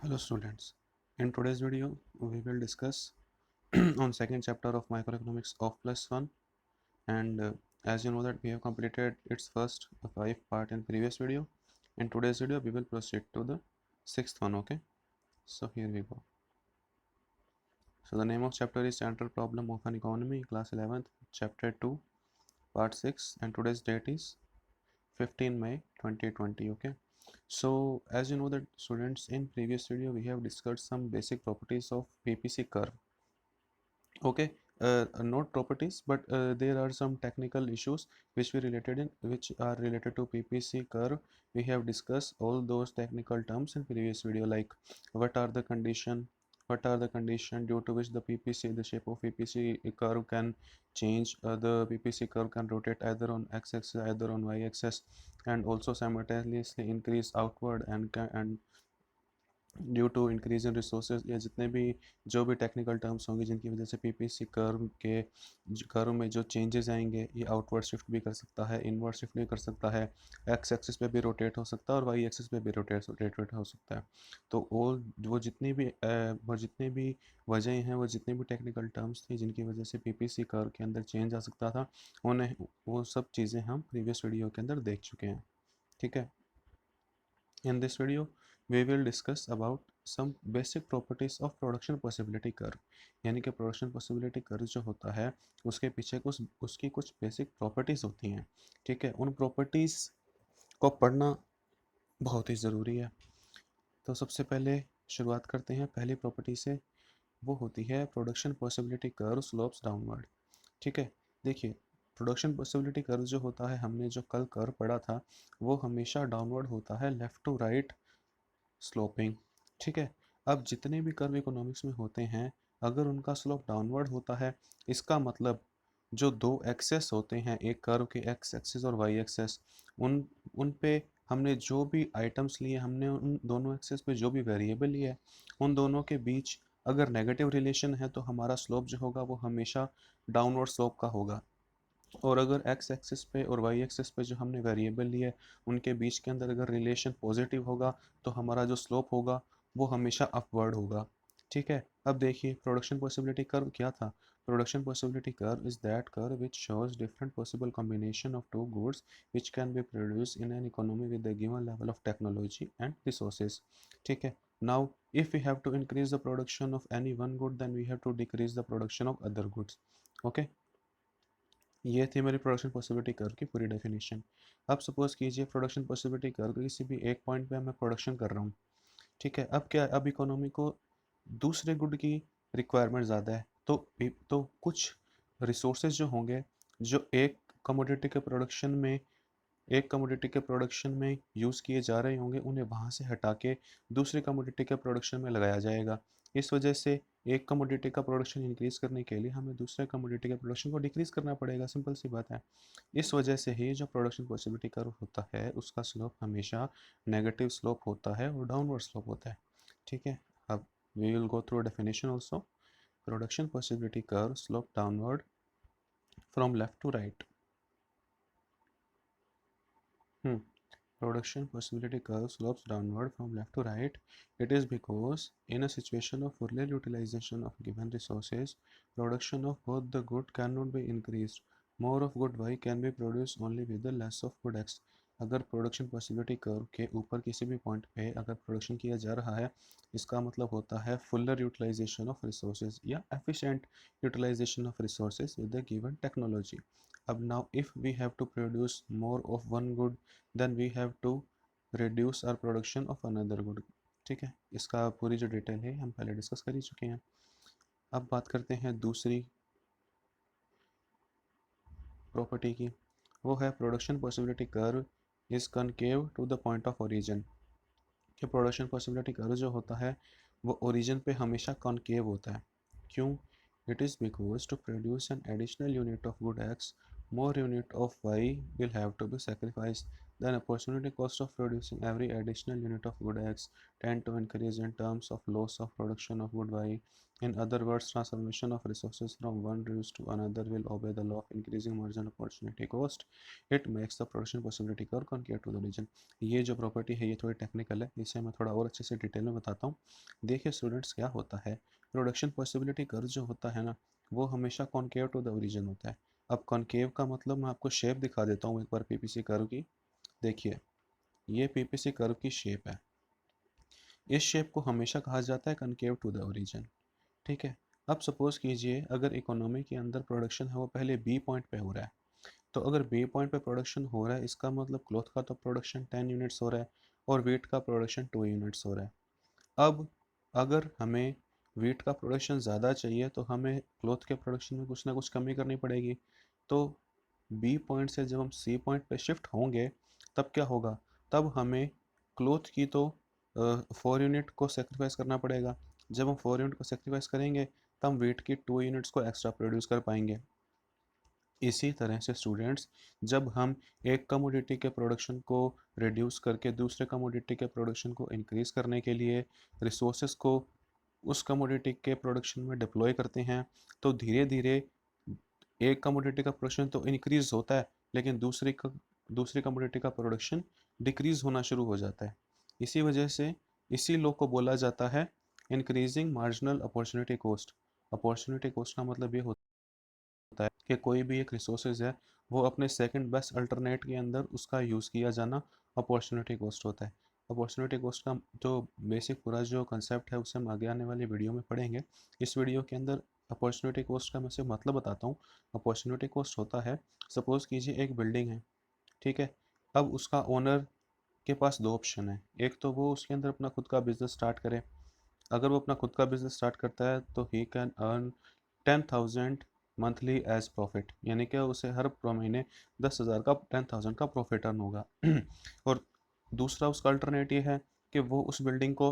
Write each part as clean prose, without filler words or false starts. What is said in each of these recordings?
Hello students. In today's video, we will discuss on second chapter of microeconomics of plus one, and as you know that we have completed its first five part in previous video. In today's video, we will proceed to the sixth one. Okay, so here we go. So the name of chapter is Central Problem of an Economy, class 11th, chapter 2, part 6, and today's date is 15 May 2020. Okay, so as you know that students, in previous video we have discussed some basic properties of PPC curve. Okay, not properties, but there are some technical issues which are related to PPC curve. We have discussed all those technical terms in previous video, like what are the condition due to which the shape of PPC curve can change. The PPC curve can rotate either on x-axis, either on y-axis, and also simultaneously increase outward and due to increase in resources, या जितने भी जो भी technical terms होंगे जिनकी वजह से PPC curve में जो चेंजेस आएंगे, ये आउटवर्ड शिफ्ट भी कर सकता है, इनवर्ड शिफ्ट भी कर सकता है, एक्स एक्सिस पे भी रोटेट हो सकता है और वाई एक्सिस पे भी रोटेट हो सकता है। तो वो जितने भी वजह हैं, वो जितने भी टेक्निकल टर्म्स थे जिनकी वजह से पीपीसी कर्व के अंदर चेंज आ सकता था, उन्हें वो सब चीज़ें हम प्रीवियस वीडियो के अंदर देख चुके हैं। ठीक है, in this video, we will discuss about some basic properties of production possibility curve। यानी कि production possibility curve जो होता है उसके पीछे उसकी कुछ basic properties होती हैं। ठीक है, उन properties को पढ़ना बहुत ही ज़रूरी है। तो सबसे पहले शुरुआत करते हैं पहली प्रॉपर्टी से, वो होती है production possibility curve slopes downward. ठीक है, देखिए प्रोडक्शन पॉसिबिलिटी कर्व जो होता है, हमने जो कल कर्व पढ़ा था, वो हमेशा डाउनवर्ड होता है, लेफ़्ट टू राइट स्लोपिंग। ठीक है, अब जितने भी कर्व इकोनॉमिक्स में होते हैं, अगर उनका स्लोप डाउनवर्ड होता है, इसका मतलब जो दो एक्सेस होते हैं, एक कर्व के एक्स एक्सिस और वाई एक्सेस, उन उन पे हमने जो भी आइटम्स लिए, हमने उन दोनों एक्सेस पे जो भी वेरिएबल लिए, उन दोनों के बीच अगर नेगेटिव रिलेशन है तो हमारा स्लोप जो होगा वो हमेशा डाउनवर्ड स्लोप का होगा। और अगर एक्स एक्सिस पे और वाई एक्सिस पे जो हमने वेरिएबल लिए, उनके बीच के अंदर अगर रिलेशन पॉजिटिव होगा तो हमारा जो स्लोप होगा वो हमेशा अपवर्ड होगा। ठीक है, अब देखिए प्रोडक्शन पॉसिबिलिटी कर्व क्या था। Production possibility curve is that curve which shows different possible combination of two goods which can be produce in an economy with the given level of technology and resources. ठीक है, now if we have to increase the production of any one good, then we have to decrease the production of other goods। okay, ये थी मेरी production possibility curve की पूरी definition. अब suppose कीजिए production possibility curve किसी भी एक पॉइंट पे मैं प्रोडक्शन कर रहा हूँ। ठीक है, अब क्या, अब इकोनॉमी को दूसरे गुड की रिक्वायरमेंट ज़्यादा है, तो कुछ रिसोर्सेज जो होंगे, जो एक कमोडिटी के प्रोडक्शन में यूज़ किए जा रहे होंगे, उन्हें वहाँ से हटा के दूसरे कमोडिटी के प्रोडक्शन में लगाया जाएगा। इस वजह से एक कमोडिटी का प्रोडक्शन इंक्रीज़ करने के लिए हमें दूसरे कमोडिटी के प्रोडक्शन को डिक्रीज़ करना पड़ेगा, सिंपल सी बात है। इस वजह से ही जो प्रोडक्शन पॉसिबिलिटी कर्व होता है उसका स्लोप हमेशा नेगेटिव स्लोप होता है और डाउनवर्ड स्लोप होता है। ठीक है, अब we will go through definition also. Production possibility curve slope downward from left to right. Production possibility curve slopes downward from left to right. It is because in a situation of full utilization of given resources, production of both the good cannot be increased. More of good Y can be produced only with the less of good X। अगर production possibility curve के ऊपर किसी भी point पे अगर production किया जा रहा है, इसका मतलब होता है फुलर यूटिलाइजेशन ऑफ रिसोर्सेज या efficient utilisation of resources with the given technology. अब now if we have to produce more of one good, then we have to reduce our production of another good. ठीक है, इसका पूरी जो detail है हम पहले डिस्कस कर ही चुके हैं। अब बात करते हैं दूसरी प्रॉपर्टी की, वो है production possibility curve is concave to the point of origin. कि प्रोडक्शन पॉसिबिलिटी कर्व जो होता है वो ओरिजिन पे हमेशा कॉनकेव होता है। क्यों? It is because to produce an additional unit of good X, more unit of y will have to be sacrificed। then opportunity cost of producing every additional unit of good X tend to increase in terms of loss of production of good Y. In other words, transformation of resources from one use to another will obey the law of increasing marginal opportunity cost. It makes the production possibility curve concave to the origin. ये जो property है ये थोड़ी technical है, इसे मैं थोड़ा और अच्छे से डिटेल में बताता हूँ। देखिए स्टूडेंट्स, क्या होता है, प्रोडक्शन पॉसिबिलिटी कर्व जो होता है ना, वो हमेशा कॉन्केव टू द ओरिजिन होता है। अब कॉन्केव का मतलब मैं आपको शेप दिखा देता हूँ एक बार पीपीसी कर्व की। देखिए ये पीपीसी कर्व की शेप है, इस शेप को हमेशा कहा जाता है कॉन्केव टू द ओरिजिन। ठीक है। अब सपोज कीजिए अगर इकोनॉमी के अंदर प्रोडक्शन है वो पहले बी पॉइंट पे हो रहा है, तो अगर बी पॉइंट पे प्रोडक्शन हो रहा है इसका मतलब क्लॉथ का तो प्रोडक्शन 10 यूनिट्स हो रहा है और वीट का प्रोडक्शन 2 यूनिट्स हो रहा है। अब अगर हमें वीट का प्रोडक्शन ज़्यादा चाहिए तो हमें क्लॉथ के प्रोडक्शन में कुछ ना कुछ कमी करनी पड़ेगी। तो बी पॉइंट से जब हम सी पॉइंट पे शिफ्ट होंगे तब क्या होगा, तब हमें क्लॉथ की तो 4 यूनिट को सेक्रीफाइस करना पड़ेगा। जब हम 4 यूनिट को सेक्रीफाइस करेंगे तब हम वीट की 2 यूनिट्स को एक्स्ट्रा प्रोड्यूस कर पाएंगे। इसी तरह से स्टूडेंट्स, जब हम एक कमोडिटी के प्रोडक्शन को रिड्यूस करके दूसरे कमोडिटी के प्रोडक्शन को इंक्रीज़ करने के लिए रिसोर्सेज को उस कमोडिटी के प्रोडक्शन में डिप्लॉय करते हैं, तो धीरे धीरे एक कमोडिटी का प्रोडक्शन तो इंक्रीज होता है लेकिन दूसरी कमोडिटी का प्रोडक्शन डिक्रीज होना शुरू हो जाता है। इसी वजह से इसी लॉ को बोला जाता है increasing marginal opportunity cost. Opportunity cost का मतलब ये होता है कि कोई भी एक रिसोर्सेज है वो अपने सेकंड बेस्ट अल्टरनेट के अंदर उसका यूज़ किया जाना अपॉर्चुनिटी कॉस्ट होता है। अपॉर्चुनिटी कॉस्ट का जो बेसिक पूरा जो कंसेप्ट है उसे हम आगे आने वाली वीडियो में पढ़ेंगे। इस वीडियो के अंदर अपॉर्चुनिटी कॉस्ट का मैं सिर्फ मतलब बताता हूँ। अपॉर्चुनिटी कॉस्ट होता है, सपोज कीजिए एक बिल्डिंग है, ठीक है। अब उसका ओनर के पास दो ऑप्शन है, एक तो वो उसके अंदर अपना खुद का बिजनेस स्टार्ट करे। अगर वो अपना खुद का बिजनेस स्टार्ट करता है तो he can earn 10,000 monthly as profit, यानी कि उसे हर महीने 10,000 का 10,000 का प्रॉफिट अर्न होगा। और दूसरा उसका अल्टरनेट ये है कि वो उस बिल्डिंग को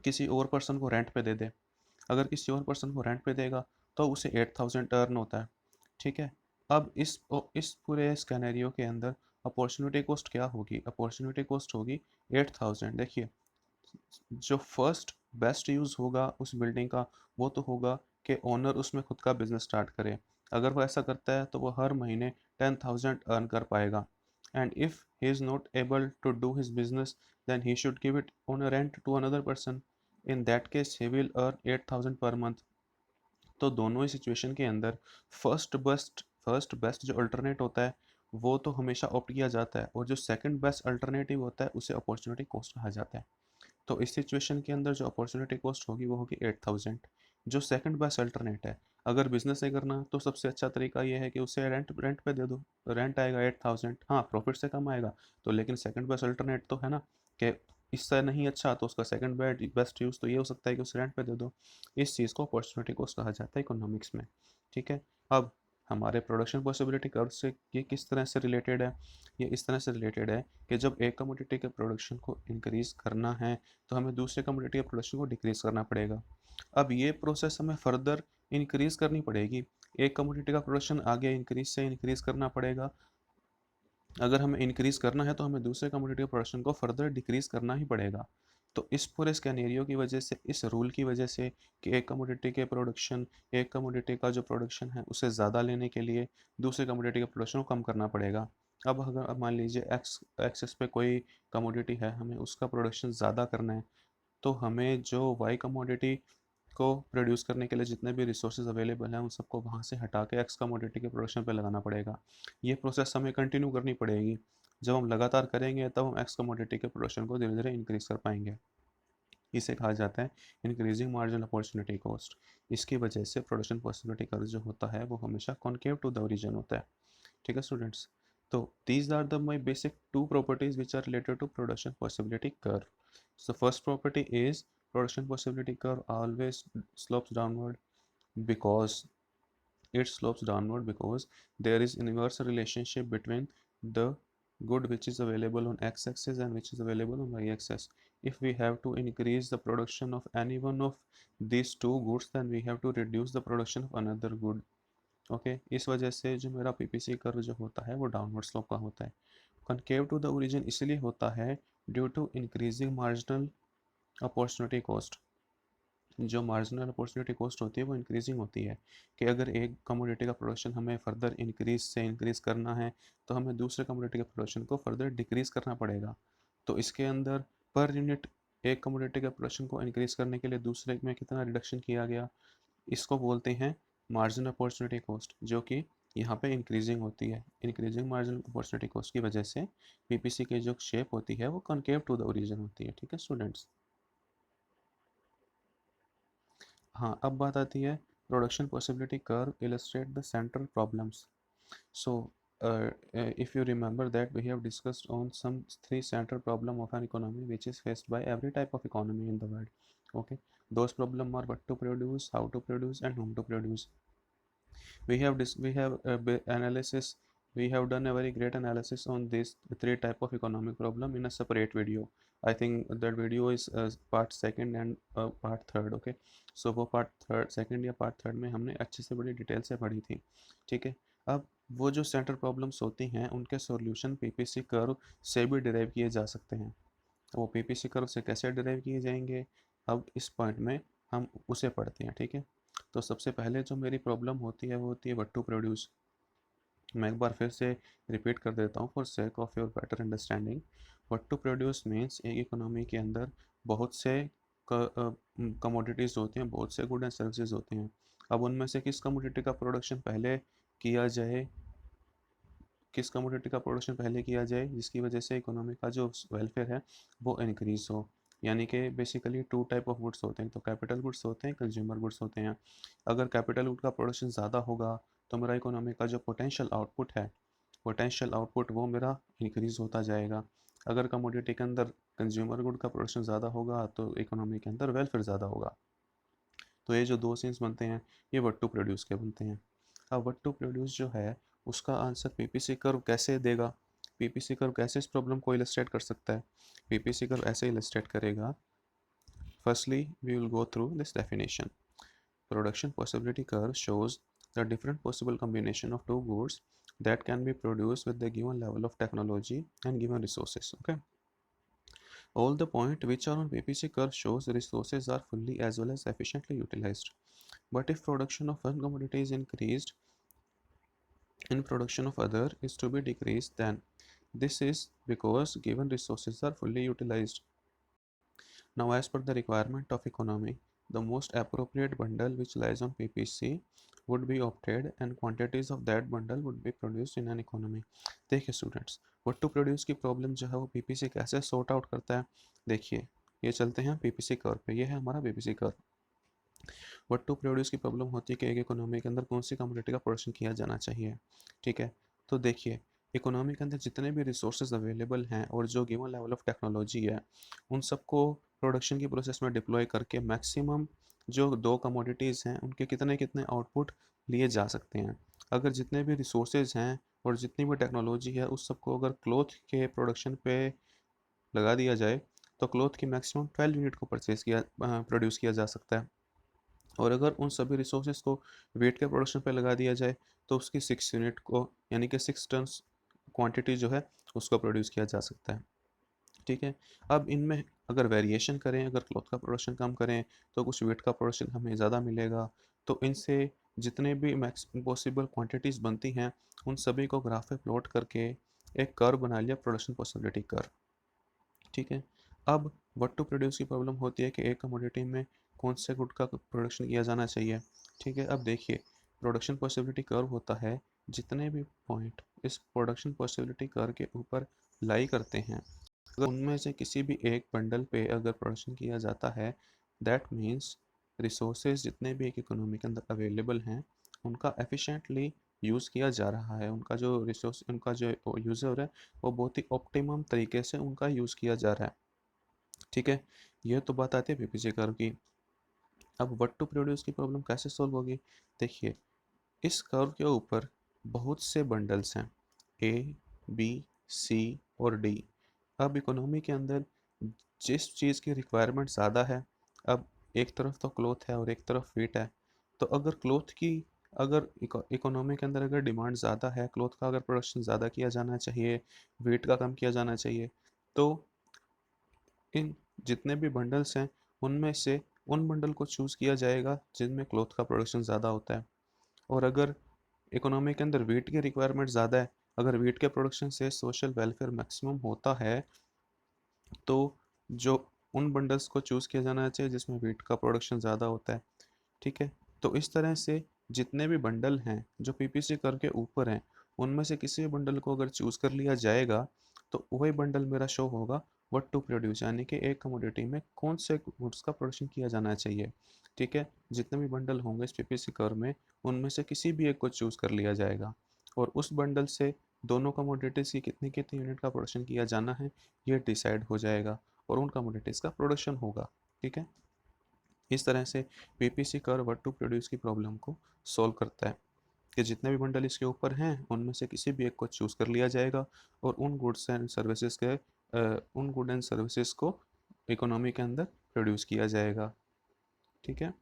किसी और पर्सन को रेंट पे दे दे। अगर किसी और पर्सन को रेंट पे देगा तो उसे 8,000 अर्न होता है। ठीक है। अब इस पूरे स्कैनेरियो के अंदर अपॉर्चुनिटी कॉस्ट क्या होगी, अपॉर्चुनिटी कॉस्ट होगी 8,000। देखिए जो फर्स्ट बेस्ट यूज़ होगा उस बिल्डिंग का वो तो होगा कि ओनर उसमें खुद का बिजनेस स्टार्ट करे। अगर वो ऐसा करता है तो वो हर महीने 10,000 अर्न कर पाएगा। And if he is not able to do his business then he should give it on a rent to another person. In that case he will earn 8,000 per month. तो दोनों ही सिचुएशन के अंदर first best जो alternate होता है वो तो हमेशा ऑप्ट किया जाता है, और जो सेकंड बेस्ट अल्टरनेटिव होता है उसे अपॉर्चुनिटी कॉस्ट कहा जाता है। तो इस सिचुएशन के अंदर जो अपॉर्चुनिटी कॉस्ट होगी वो होगी 8,000। जो सेकंड बेस्ट अल्टरनेट है, अगर बिजनेस है करना तो सबसे अच्छा तरीका ये है कि उसे रेंट रेंट पे दे दो। रेंट आएगा 8,000, हाँ प्रॉफिट से कम आएगा तो, लेकिन सेकंड बेस्ट अल्टरनेट तो है ना कि इससे नहीं अच्छा तो उसका सेकंड बेस्ट यूज़ तो ये हो सकता है कि उसे रेंट पे दे दो। इस चीज़ को अपॉर्चुनिटी कॉस्ट कहा जाता है इकोनॉमिक्स में। ठीक है। अब हमारे प्रोडक्शन पॉसिबिलिटी कर्व से ये किस तरह से रिलेटेड है, ये इस तरह से रिलेटेड है कि जब एक कमोडिटी के प्रोडक्शन को इंक्रीज़ करना है तो हमें दूसरे कमोडिटी के प्रोडक्शन को डिक्रीज़ करना पड़ेगा। अब ये प्रोसेस हमें फर्दर इंक्रीज़ करनी पड़ेगी। एक कमोडिटी का प्रोडक्शन आगे इंक्रीज़ करना पड़ेगा। अगर हमें इंक्रीज़ करना है तो हमें दूसरे कमोडिटी के प्रोडक्शन को फर्दर डिक्रीज़ करना ही पड़ेगा। तो इस पूरे स्कैनेरियो की वजह से, इस रूल की वजह से कि एक कमोडिटी का जो प्रोडक्शन है उसे ज़्यादा लेने के लिए दूसरे कमोडिटी के प्रोडक्शन को कम करना पड़ेगा। अब मान लीजिए एक्स एक्सेस पे कोई कमोडिटी है, हमें उसका प्रोडक्शन ज़्यादा करना है, तो हमें जो वाई कमोडिटी को प्रोड्यूस करने के लिए जितने भी रिसोर्सेज अवेलेबल हैं उन सबको वहाँ से हटा के एक्स कमोडिटी के प्रोडक्शन पे लगाना पड़ेगा। ये प्रोसेस हमें कंटिन्यू करनी पड़ेगी। जब हम लगातार करेंगे तब हम एक्स कमोडिटी के प्रोडक्शन को धीरे धीरे इंक्रीज कर पाएंगे। इसे कहा जाता है इंक्रीजिंग मार्जिनल अपॉर्चुनिटी कॉस्ट। इसकी वजह से प्रोडक्शन पॉसिबिलिटी कर्व जो होता है वो हमेशा कॉन्केव टू द ओरिजिन होता है। ठीक है स्टूडेंट्स। तो these are the my basic two properties which are related to production possibility curve. So first property is production possibility curve always slopes downward because there is inverse relationship between the good which is available on x-axis and which is available on y-axis. If we have to increase the production of any one of these two goods then we have to reduce the production of another good. Okay इस वजह से जो मेरा PPC curve जो होता है वो downward slope का होता है। कनकेव टू द ओरिजिन इसलिए होता है due to increasing marginal opportunity cost. जो मार्जिनल अपॉर्चुनिटी कॉस्ट होती है वो इंक्रीजिंग होती है, कि अगर एक कमोडिटी का प्रोडक्शन हमें फर्दर इंक्रीज करना है तो हमें दूसरे कमोडिटी के प्रोडक्शन को फर्दर डिक्रीज करना पड़ेगा। तो इसके अंदर पर यूनिट एक कमोडिटी के प्रोडक्शन को इंक्रीज करने के लिए दूसरे में कितना रिडक्शन किया गया, इसको बोलते हैं मार्जिनल अपॉर्चुनिटी कॉस्ट, जो कि यहाँ पे इंक्रीजिंग होती है। इंक्रीजिंग मार्जिनल अपॉर्चुनिटी कॉस्ट की वजह से पीपीसी की जो शेप होती है वो कॉनकेव टू द ओरिजिन होती है। ठीक है स्टूडेंट्स। हाँ, अब बात आती है production possibility curve illustrate the central problems. So, if you remember that we have discussed on some three central problem of an economy which is faced by every type of economy in the world. Okay, those problem are what to produce, how to produce, and whom to produce. Analysis. We have done a very great analysis on this three type of economic problem in a separate video. I think that video is part second and part third. Okay, so वो part third second या part third में हमने अच्छे से बड़ी detail से पढ़ी थी। ठीक है, अब वो जो सेंटर प्रॉब्लम्स होती हैं उनके सॉल्यूशन पीपीसी कर्व से भी डिराइव किए जा सकते हैं। वो पीपीसी कर्व से कैसे डिराइव किए जाएंगे, अब इस पॉइंट में हम उसे पढ़ते हैं। ठीक है, तो सबसे पहले जो मेरी प्रॉब्लम होती है वो होती है व्हाट टू प्रोड्यूस। मैं एक बार फिर से रिपीट कर देता हूँ for sake of your better understanding. What to produce means एक इकोनॉमी के अंदर बहुत से कमोडिटीज़ होते हैं, बहुत से गुड एंड सर्विसेज होते हैं। अब उनमें से किस कमोडिटी का प्रोडक्शन पहले किया जाए, किस कमोडिटी का प्रोडक्शन पहले किया जाए जिसकी वजह से इकोनॉमी का जो वेलफेयर है वो इंक्रीज हो। यानी कि basically two type of goods होते हैं, तो कैपिटल गुड्स होते हैं, कंज्यूमर गुड्स होते हैं। अगर कैपिटल गुड का प्रोडक्शन ज़्यादा होगा तो मेरा इकोनॉमी का जो पोटेंशियल आउटपुट है, पोटेंशियल आउटपुट वो मेरा इंक्रीज होता जाएगा। अगर कमोडिटी के अंदर कंज्यूमर गुड का प्रोडक्शन ज़्यादा होगा तो इकोनॉमी के अंदर वेलफेयर ज़्यादा होगा। तो ये जो दो सीन्स बनते हैं ये व्हाट टू प्रोड्यूस के बनते हैं। अब व्हाट टू प्रोड्यूस जो है उसका आंसर पीपीसी कर्व कैसे देगा, पीपीसी कर्व कैसे इस प्रॉब्लम को इलस्ट्रेट कर सकता है। पीपीसी कर्व ऐसे इलस्ट्रेट करेगा। Firstly we will go through this definition. Production possibility curve shows the different possible combination of two goods that can be produced with the given level of technology and given resources. Okay, all the point which are on PPC curve shows resources are fully as well as efficiently utilized. But if production of one commodity is increased and production of other is to be decreased, then this is because given resources are fully utilized. Now, as per the requirement of economy, the most appropriate bundle which lies on PPC would be opted and quantities of that bundle would be produced in an economy. देखिए students, what to produce की problem जो है वो PPC कैसे sort out करता है। देखिए, ये चलते हैं पीपीसी कर्व पे, ये है हमारा PPC curve. What to produce की प्रॉब्लम होती है कि एक इकोनॉमी के अंदर कौन सी कमोडिटी का प्रोडक्शन किया जाना चाहिए। ठीक है, तो देखिए इकोनॉमी के अंदर जितने भी रिसोर्सेज अवेलेबल हैं और जो गिवन लेवल ऑफ टेक्नोलॉजी है उन सबको प्रोडक्शन की प्रोसेस में डिप्लॉय करके मैक्सिमम जो दो कमोडिटीज़ हैं उनके कितने कितने आउटपुट लिए जा सकते हैं। अगर जितने भी रिसोर्सेज हैं और जितनी भी टेक्नोलॉजी है उस सबको अगर क्लॉथ के प्रोडक्शन पे लगा दिया जाए तो क्लॉथ की मैक्सिमम 12 यूनिट को परचेज किया प्रोड्यूस किया जा सकता है। और अगर उन सभी रिसोर्सेज को वेट के प्रोडक्शन पे लगा दिया जाए तो उसकी 6 यूनिट को यानी कि 6 टन क्वांटिटी जो है उसको प्रोड्यूस किया जा सकता है। ठीक है, अब इनमें अगर वेरिएशन करें, अगर क्लॉथ का प्रोडक्शन कम करें तो कुछ वेट का प्रोडक्शन हमें ज़्यादा मिलेगा। तो इनसे जितने भी मैक्स पॉसिबल क्वांटिटीज़ बनती हैं उन सभी को ग्राफ पे प्लॉट करके एक कर्व बना लिया, प्रोडक्शन पॉसिबिलिटी कर्व। ठीक है, अब व्हाट टू प्रोड्यूस की प्रॉब्लम होती है कि एक कमोडिटी में कौन से गुड का प्रोडक्शन किया जाना चाहिए। ठीक है, अब देखिए प्रोडक्शन पॉसिबिलिटी कर्व होता है जितने भी पॉइंट इस प्रोडक्शन पॉसिबिलिटी कर्व के ऊपर लाई करते हैं अगर उनमें से किसी भी एक बंडल पे अगर प्रोडक्शन किया जाता है दैट मीन्स रिसोर्सेज जितने भी एक इकोनॉमी के अंदर अवेलेबल हैं उनका एफिशिएंटली यूज़ किया जा रहा है, उनका जो रिसोर्स उनका जो यूज़र है वो बहुत ही ऑप्टिमम तरीके से उनका यूज़ किया जा रहा है। ठीक है, ये तो बात आती है पीपीसी कर्व की। अब व्हाट टू प्रोड्यूस की प्रॉब्लम कैसे सॉल्व होगी। देखिए इस कर्व के ऊपर बहुत से बंडल्स हैं ए बी सी और डी। अब इकोनॉमी के अंदर जिस चीज़ की रिक्वायरमेंट ज़्यादा है, अब एक तरफ तो क्लॉथ है और एक तरफ वीट है, तो अगर क्लॉथ की अगर इकोनॉमी के अंदर अगर डिमांड ज़्यादा है, क्लॉथ का अगर प्रोडक्शन ज़्यादा किया जाना चाहिए, वेट का कम किया जाना चाहिए, तो इन जितने भी बंडल्स हैं उनमें से उन बंडल को चूज़ किया जाएगा जिनमें क्लॉथ का प्रोडक्शन ज़्यादा होता है। और अगर इकोनॉमी के अंदर वीट की रिक्वायरमेंट ज़्यादा है, अगर वीट के प्रोडक्शन से सोशल वेलफेयर मैक्सिमम होता है, तो जो उन बंडल्स को चूज़ किया जाना चाहिए जिसमें वीट का प्रोडक्शन ज़्यादा होता है। ठीक है, तो इस तरह से जितने भी बंडल हैं जो पीपीसी कर के ऊपर हैं, उनमें से किसी भी बंडल को अगर चूज़ कर लिया जाएगा तो वही बंडल मेरा शो होगा व्हाट टू प्रोड्यूस, यानी कि एक कमोडिटी में कौन से गुड्स का प्रोडक्शन किया जाना चाहिए। ठीक है, जितने भी बंडल होंगे इस पीपीसी कर्व में, उनमें से किसी भी एक को चूज़ कर लिया जाएगा और उस बंडल से दोनों कमोडिटीज़ की कितनी कितनी यूनिट का प्रोडक्शन किया जाना है ये डिसाइड हो जाएगा और उन कमोडिटीज़ का प्रोडक्शन होगा। ठीक है, इस तरह से PPC curve what to produce की प्रॉब्लम को सॉल्व करता है कि जितने भी बंडल इसके ऊपर हैं उनमें से किसी भी एक को चूज़ कर लिया जाएगा और उन गुड्स एंड सर्विसेज के उन गुड एंड सर्विसेज को इकोनॉमी के अंदर प्रोड्यूस किया जाएगा। ठीक है,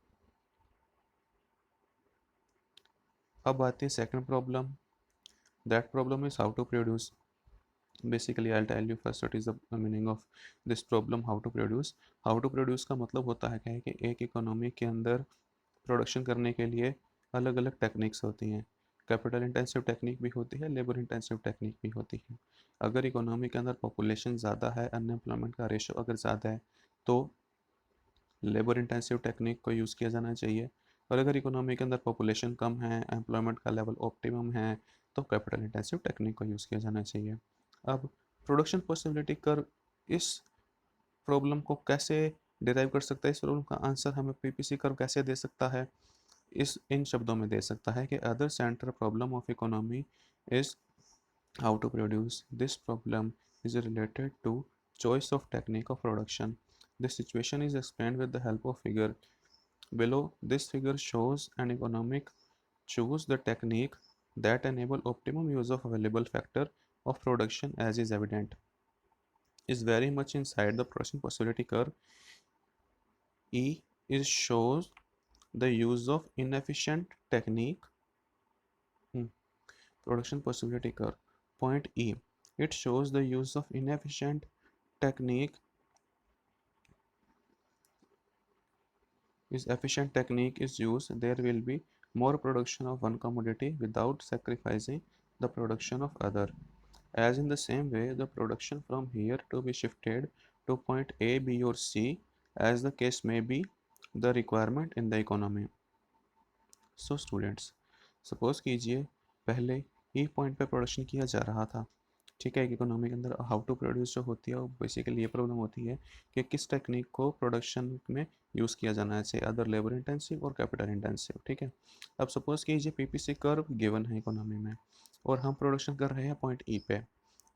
अब आती है second problem. That problem is how to produce. Basically I tell you first what is the meaning of this problem how to produce. How to produce का मतलब होता है क्या है कि एक इकोनॉमी के अंदर प्रोडक्शन करने के लिए अलग अलग टेक्निक्स होती हैं। कैपिटल इंटेंसिव टेक्निक भी होती है, लेबर इंटेंसिव टेक्निक भी होती है। अगर इकोनॉमी के अंदर पॉपुलेशन ज़्यादा है, अनएम्प्लॉयमेंट का रेशो अगर ज़्यादा है, तो लेबर इंटेंसिव टेक्निक को यूज़ किया जाना चाहिए। और अगर इकोनॉमी के अंदर पॉपुलेशन कम है, एम्प्लॉयमेंट का लेवल ऑप्टिमम है, तो कैपिटल इंटेंसिव टेक्निक को यूज़ किया जाना चाहिए। अब प्रोडक्शन पॉसिबिलिटी कर्व इस प्रॉब्लम को कैसे डिराइव कर सकता है, इस प्रॉब्लम का आंसर हमें पीपीसी कर्व कैसे दे सकता है, इस इन शब्दों में दे सकता है कि other central problem of economy is how to produce. This problem is related to choice of technique of production. This situation is explained with the help of figure below. This figure shows an economic choose the technique that enable optimum use of available factor of production as is evident is very much inside the production possibility curve. E is shows the use of inefficient technique. Production possibility curve. Point E. It shows the use of inefficient technique is efficient technique is used, there will be more production of one commodity without sacrificing the production of other. As in the same way, the production from here to be shifted to point A, B or C as the case may be the requirement in the economy. So students, suppose कीजिए पहले ई point पे production किया जा रहा था। ठीक है, एक इकोनॉमी के अंदर हाउ टू प्रोड्यूस जो होती है वो बेसिकली ये प्रॉब्लम होती है कि किस टेक्निक को प्रोडक्शन में यूज़ किया जाना चाहिए, अदर लेबर इंटेंसिव और कैपिटल इंटेंसिव। ठीक है, अब सपोज कीजिए पीपीसी कर्व गिवन है इकोनॉमी में और हम प्रोडक्शन कर रहे हैं पॉइंट ई पे।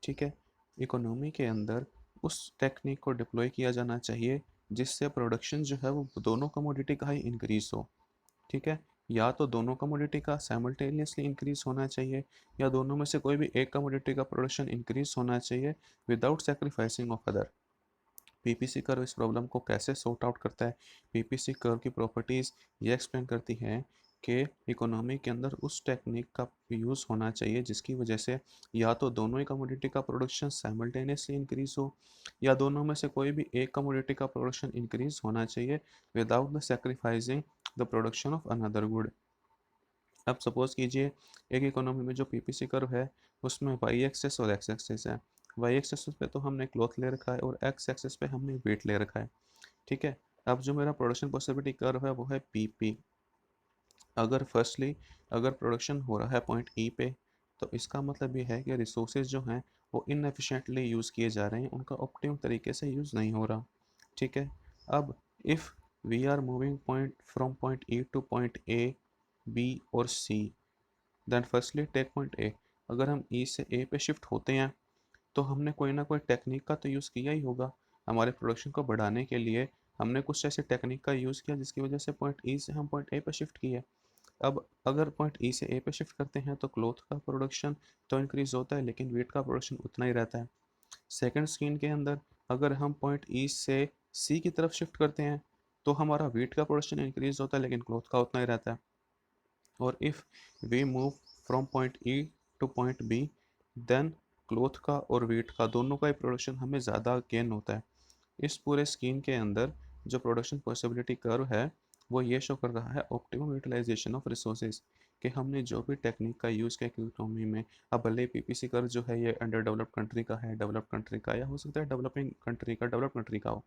ठीक है, इकोनॉमी के अंदर उस टेक्निक को डिप्लॉय किया जाना चाहिए जिससे प्रोडक्शन जो है वो दोनों कमोडिटी का ही इंक्रीज हो। ठीक है, या तो दोनों कमोडिटी का साइमल्टेनियसली इंक्रीज होना चाहिए या दोनों में से कोई भी एक कमोडिटी का प्रोडक्शन इंक्रीज होना चाहिए without sacrificing of other. PPC curve इस प्रॉब्लम को कैसे सॉर्ट आउट करता है? पीपीसी कर्व की प्रॉपर्टीज़ ये एक्सप्लेन करती हैं कि इकोनॉमी के अंदर उस टेक्निक का यूज़ होना चाहिए जिसकी वजह से या तो दोनों ही कमोडिटी का प्रोडक्शन साइमल्टेनियसली इंक्रीज हो या दोनों में से कोई भी एक कमोडिटी का प्रोडक्शन इंक्रीज होना चाहिए without the sacrificing the production of another good. अब सपोज कीजिए एक इकोनॉमी में जो पीपीसी कर्व है उसमें वाई एक्सेस और एक्स एक्सेस है। वाई एक्सेस पे तो हमने क्लॉथ ले रखा है और एक्स एक्सेस पे हमने वेट ले रखा है। ठीक है, अब जो मेरा प्रोडक्शन पॉसिबिलिटी कर्व है वो है पीपी। अगर फर्स्टली अगर प्रोडक्शन हो रहा है पॉइंट ई पे तो इसका मतलब ये है कि रिसोर्सेज जो हैं वो इनएफिशिएंटली यूज़ किए जा रहे हैं, उनका ऑप्टिमम तरीके से यूज़ नहीं हो रहा। ठीक है, अब if we are moving point from point E to point A B और C, then firstly take point A. अगर हम ई से ए पे शिफ्ट होते हैं तो हमने कोई ना कोई टेक्निक का तो यूज़ किया ही होगा हमारे प्रोडक्शन को बढ़ाने के लिए। हमने कुछ ऐसे टेक्निक का यूज़ किया जिसकी वजह से पॉइंट ई से हम पॉइंट ए पे शिफ्ट किए। अब अगर पॉइंट ई से ए पे शिफ्ट करते हैं तो क्लॉथ का प्रोडक्शन तो इंक्रीज़ होता है लेकिन वेट का प्रोडक्शन उतना ही रहता है। सेकंड स्क्रीन के अंदर अगर हम पॉइंट ई से सी की तरफ शिफ्ट करते हैं तो हमारा वेट का प्रोडक्शन इंक्रीज़ होता है लेकिन क्लॉथ का उतना ही रहता है। और if we move from point E to point B, then cloth का और वीट का दोनों का ही प्रोडक्शन हमें ज़्यादा गेन होता है। इस पूरे स्कीम के अंदर जो प्रोडक्शन पॉसिबिलिटी कर्व है वो ये शो कर रहा है ऑप्टिमम यूटिलाइजेशन ऑफ रिसोर्सेज, कि हमने जो भी टेक्निक का यूज़ किया इकोनॉमी में। अब भले पीपीसी कर्व जो है ये अंडर डेवलप्ड कंट्री का है, डेवलप्ड कंट्री का, या हो सकता है डेवलपिंग कंट्री का, डेवलप्ड कंट्री का हो,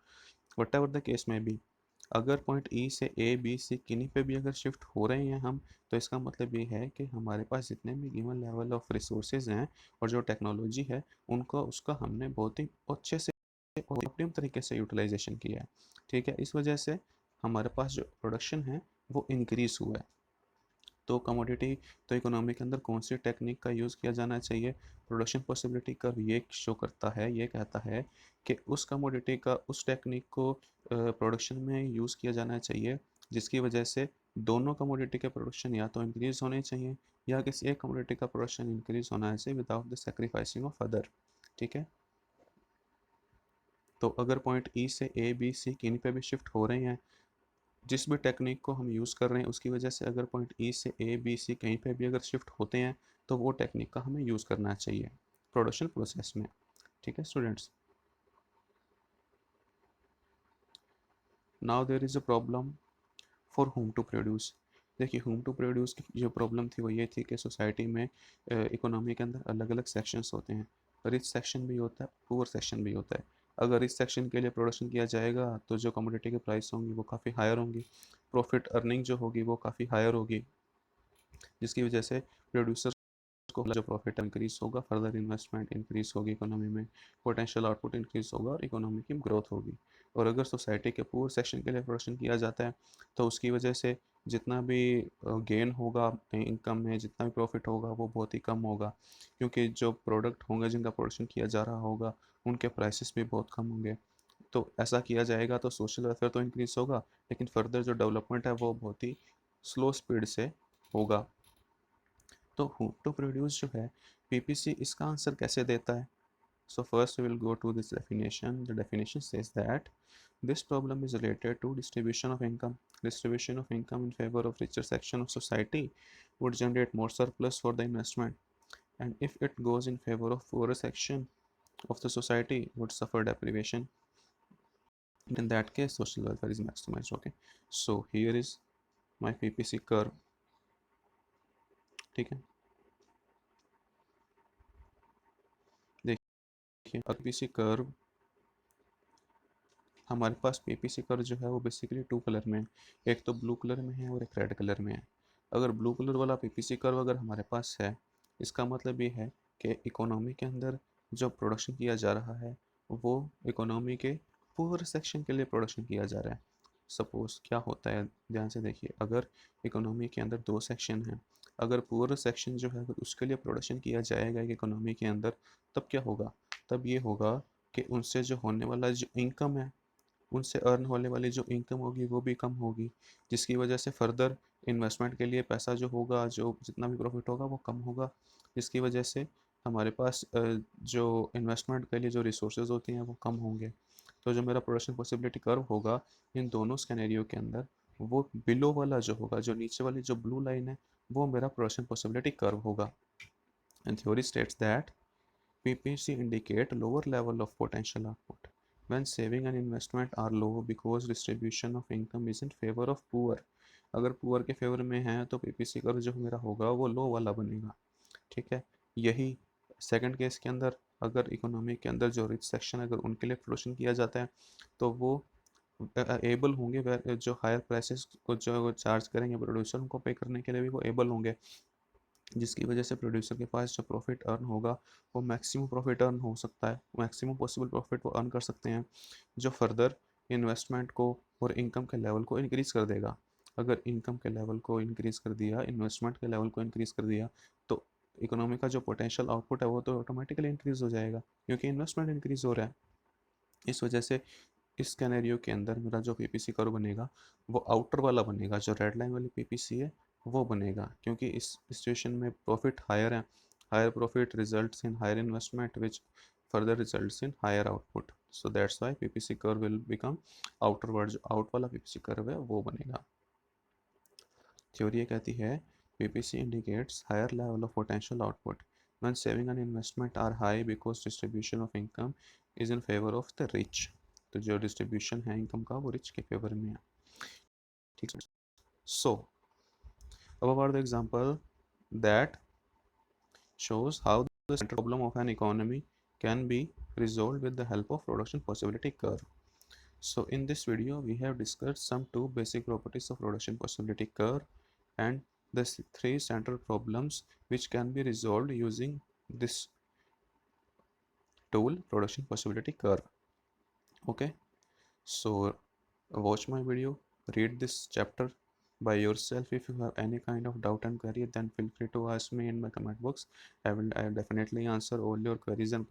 वट एवर द केस में भी, अगर पॉइंट ई से ए बी सी किन्हीं पे भी अगर शिफ्ट हो रहे हैं हम, तो इसका मतलब ये है कि हमारे पास जितने भी गिवन लेवल ऑफ रिसोर्सेज हैं और जो टेक्नोलॉजी है उनका उसका हमने बहुत ही अच्छे से और ऑप्टिमम तरीके से यूटिलाइजेशन किया है। ठीक है, इस वजह से हमारे पास जो प्रोडक्शन है वो इंक्रीज हुआ है। तो कमोडिटी, तो इकोनॉमी के अंदर कौन सी टेक्निक का यूज़ किया जाना चाहिए? प्रोडक्शन पॉसिबिलिटी कर्व ये शो करता है, ये कहता है कि उस कमोडिटी का उस टेक्निक को प्रोडक्शन में यूज़ किया जाना चाहिए जिसकी वजह से दोनों कमोडिटी के प्रोडक्शन या तो इंक्रीज होने चाहिए या किसी एक कमोडिटी का प्रोडक्शन इंक्रीज होना चाहिए without the sacrificing of other. ठीक है, तो अगर पॉइंट ई से ए बी सी कहीं पे भी शिफ्ट हो रहे हैं, जिस भी टेक्निक को हम यूज़ कर रहे हैं उसकी वजह से अगर पॉइंट ई से ए बी सी कहीं पे भी अगर शिफ्ट होते हैं तो वो टेक्निक का हमें यूज़ करना चाहिए प्रोडक्शन प्रोसेस में। ठीक है students, now there is a problem for how to produce. देखिए, होम टू प्रोड्यूस की जो प्रॉब्लम थी वो ये थी कि सोसाइटी में इकोनॉमी के अंदर अलग अलग सेक्शंस होते हैं, रिच सेक्शन भी होता है, पुअर सेक्शन भी होता है। अगर रिच सेक्शन के लिए प्रोडक्शन किया जाएगा तो जो कमोडिटी की प्राइस होंगी वो काफ़ी हायर होंगी, प्रॉफिट अर्निंग जो होगी वो काफ़ी हायर होगी, जिसकी वजह से प्रोड्यूसर को जो प्रॉफिट इंक्रीज होगा, फर्दर इन्वेस्टमेंट इंक्रीज होगी इकोनॉमी में, पोटेंशियल आउटपुट इंक्रीज होगा और इकोनॉमी की ग्रोथ होगी। और अगर सोसाइटी के पूर सेक्शन के लिए प्रोडक्शन किया जाता है तो उसकी वजह से जितना भी गेन होगा इनकम में, जितना भी प्रॉफिट होगा वो बहुत ही कम होगा, क्योंकि जो प्रोडक्ट होंगे जिनका प्रोडक्शन किया जा रहा होगा उनके प्राइसेस भी बहुत कम होंगे। तो ऐसा किया जाएगा तो सोशल वेलफेयर तो इंक्रीज होगा, लेकिन फर्दर जो डेवलपमेंट है वो बहुत ही स्लो स्पीड से होगा। तो हु टू प्रोड्यूस जो है पीपीसी इसका आंसर कैसे देता है? So first we will go to this definition. The definition says that this problem is related to distribution of income. Distribution of income in favor of richer section of society would generate more surplus for the investment, and if it goes in favor of poorer section of the society would suffer deprivation. In that case social welfare is maximized. Okay, so here is my PPC curve. ठीक है, देखिए PPC curve, हमारे पास PPC curve जो है वो basically to colour में है, एक तो ब्लू कलर में है और एक रेड कलर में है। अगर ब्लू कलर वाला पीपीसी कर्व अगर हमारे पास है, इसका मतलब ये है कि इकोनॉमी के अंदर जो प्रोडक्शन किया जा रहा है वो इकोनॉमी के पूअर सेक्शन के लिए प्रोडक्शन किया जा रहा है। सपोज क्या होता है, ध्यान से देखिए, अगर इकोनॉमी के अंदर दो सेक्शन हैं, अगर पूअर सेक्शन जो है अगर उसके लिए प्रोडक्शन किया जाएगा एक इकोनॉमी के अंदर, तब क्या होगा? तब ये होगा कि उनसे जो होने वाला जो इनकम है, उनसे अर्न होने वाली जो इनकम होगी वो भी कम होगी, जिसकी वजह से फर्दर इन्वेस्टमेंट के लिए पैसा जो होगा, जो जितना भी प्रॉफिट होगा वो कम होगा, जिसकी वजह से हमारे पास जो इन्वेस्टमेंट के लिए जो रिसोर्सेज होती हैं वो कम होंगे। तो जो मेरा प्रोडक्शन पॉसिबिलिटी कर्व होगा इन दोनों स्कैनेरियो के अंदर, वो बिलो वाला जो होगा, जो नीचे वाली जो ब्लू लाइन है, वो मेरा प्रोडक्शन पॉसिबिलिटी कर्व होगा। And theory states that PPC indicate lower level of potential output when saving and investment are low because distribution of income is in favor of poor. अगर poor के favour में है तो PPC curve जो मेरा होगा वो लो वाला बनेगा। ठीक है, यही सेकंड केस के अंदर, अगर इकोनॉमी के अंदर जो रिच सेक्शन अगर उनके लिए प्रोडक्शन किया जाता है तो वो एबल होंगे, जो हायर प्राइसेस को जो चार्ज करेंगे प्रोड्यूसर उनको पे करने के लिए भी वो एबल होंगे, जिसकी वजह से प्रोड्यूसर के पास जो प्रॉफिट अर्न होगा वो मैक्सिमम प्रॉफिट अर्न हो सकता है, मैक्सिमम पॉसिबल प्रॉफिट वो अर्न कर सकते हैं, जो फर्दर इन्वेस्टमेंट को और इनकम के लेवल को इंक्रीज़ कर देगा। अगर इनकम के लेवल को इंक्रीज़ कर दिया, इन्वेस्टमेंट के लेवल को इंक्रीज़ कर दिया, तो इकोनॉमी का जो पोटेंशियल आउटपुट है वो तो ऑटोमेटिकली इंक्रीज़ हो जाएगा, क्योंकि इन्वेस्टमेंट इंक्रीज़ हो रहा है। इस वजह से इस कैनेरियो के अंदर मेरा जो पीपीसी कर्व बनेगा वो आउटर वाला बनेगा, जो रेड लाइन वाली पीपीसी है वो बनेगा, क्योंकि इस सिचुएशन में प्रॉफिट हायर है, higher profit results in higher investment which further results in higher output, so that's why PPC curve will become outward, जो आउट वाला पीपीसी कर्व है वो बनेगा। थ्योरी ये कहती है PPC indicates higher level of potential output when saving and investment are high because distribution of income is in favor of the rich. तो जो distribution है income का वो rich के favor में है. ठीक है. So above are the example that shows how the central problem of an economy can be resolved with the help of production possibility curve. So in this video we have discussed some two basic properties of production possibility curve and the three central problems which can be resolved using this tool production possibility curve. Okay, so watch my video, read this chapter by yourself. If you have any kind of doubt and query, then feel free to ask me in my comment box. I will definitely answer all your queries and